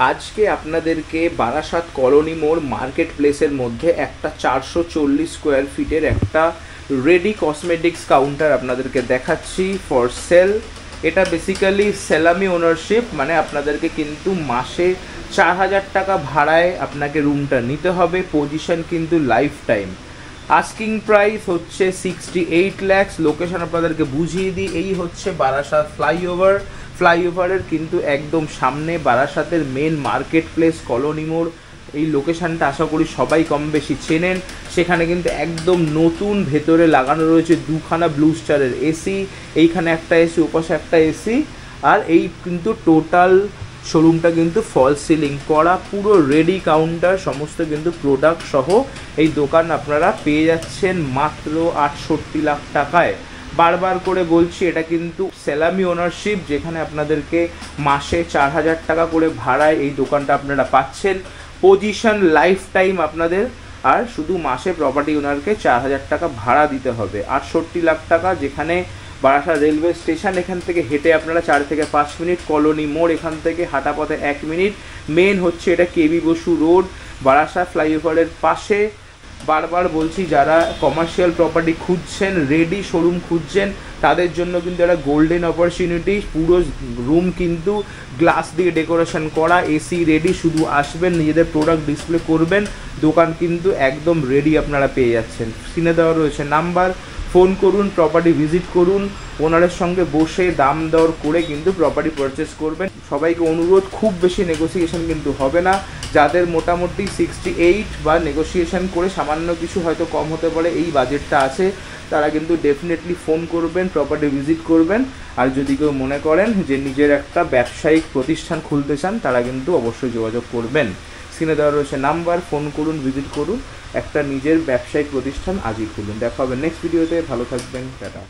আজকে আপনাদেরকে বারাসাত কলোনি মোড় মার্কেট প্লেসের মধ্যে একটা 440 স্কোয়ার ফিটের একটা রেডি কসমেটিক্স কাউন্টার আপনাদেরকে দেখাচ্ছি ফর সেল। এটা বেসিক্যালি সেলামি ওনারশিপ, মানে আপনাদেরকে কিন্তু মাসে 4000 টাকা ভাড়ায় আপনাকে রুমটা নিতে হবে। পজিশন কিন্তু লাইফ টাইম। আস্কিং প্রাইস হচ্ছে 68 lakhs। লোকেশন আপনাদেরকে বুঝিয়ে দিই, এই হচ্ছে বারাসাত ফ্লাইওভারের কিন্তু একদম সামনে বারাসাতের মেন মার্কেট প্লেস কলোনি মোড়। এই লোকেশানটা আশা করি সবাই কম বেশি চেনেন। সেখানে কিন্তু একদম নতুন ভেতরে লাগানো রয়েছে দুখানা ব্লু স্টারের এসি, এইখানে একটা এসি, ওপাশে একটা এসি। আর এই কিন্তু টোটাল শোরুমটা কিন্তু ফল সিলিং করা, পুরো রেডি কাউন্টার, সমস্ত কিন্তু প্রোডাক্ট সহ এই দোকান আপনারা পেয়ে যাচ্ছেন মাত্র 68 লাখ টাকায়। বারবার করে বলছি, এটা কিন্তু সেলামি ওনারশিপ, যেখানে আপনাদেরকে মাসে 4000 টাকা করে ভাড়ায় এই দোকানটা আপনারা পাচ্ছেন। পজিশন লাইফ টাইম আপনাদের, আর শুধু মাসে প্রপার্টি ওনারকে 4000 টাকা ভাড়া দিতে হবে। 68 লাখ টাকা, যেখানে বারাসাত রেলওয়ে স্টেশন, এখান থেকে হেঁটে আপনারা 4 থেকে 5 মিনিট, কলোনি মোড় এখান থেকে হাঁটা পথে 1 মিনিট। মেন হচ্ছে এটা কেবি বসু রোড, বারাসাত ফ্লাইওভারের পাশে। বারবার বলছি, যারা কমার্শিয়াল প্রপার্টি খুঁজছেন, রেডি শোরুম খুঁজছেন, তাদের জন্য কিন্তু একটা গোল্ডেন অপরচুনিটি। পুরো রুম কিন্তু গ্লাস দিয়ে ডেকোরেশন করা, এসি রেডি, শুধু আসবেন, নিজেদের প্রোডাক্ট ডিসপ্লে করবেন, দোকান কিন্তু একদম রেডি আপনারা পেয়ে যাচ্ছেন। স্ক্রিনে দেওয়া রয়েছে নাম্বার, ফোন করুন, প্রপার্টি ভিজিট করুন, ওনারের সঙ্গে বসে দাম দর করে কিন্তু প্রপার্টি পারচেস করবেন। সবাইকে অনুরোধ, খুব বেশি নেগোসিয়েশন কিন্তু হবে না। যাদের মোটামুটি 68 বা নেগোসিয়েশন করে সামান্য কিছু হয়তো কম হতে পারে এই বাজেটটা আছে, তারা কিন্তু ডেফিনেটলি ফোন করবেন, প্রপার্টি ভিজিট করবেন। আর যদি কেউ মনে করেন যে নিজের একটা ব্যবসায়িক প্রতিষ্ঠান খুলতে চান, তারা কিন্তু অবশ্যই যোগাযোগ করবেন। স্ক্রিনে দেওয়া রয়েছে নাম্বার, ফোন করুন, ভিজিট করুন, একটা নিজের ব্যবসায়িক প্রতিষ্ঠান আজই খুলুন। দেখা হবে নেক্সট ভিডিওতে। ভালো থাকবেন, টাটা।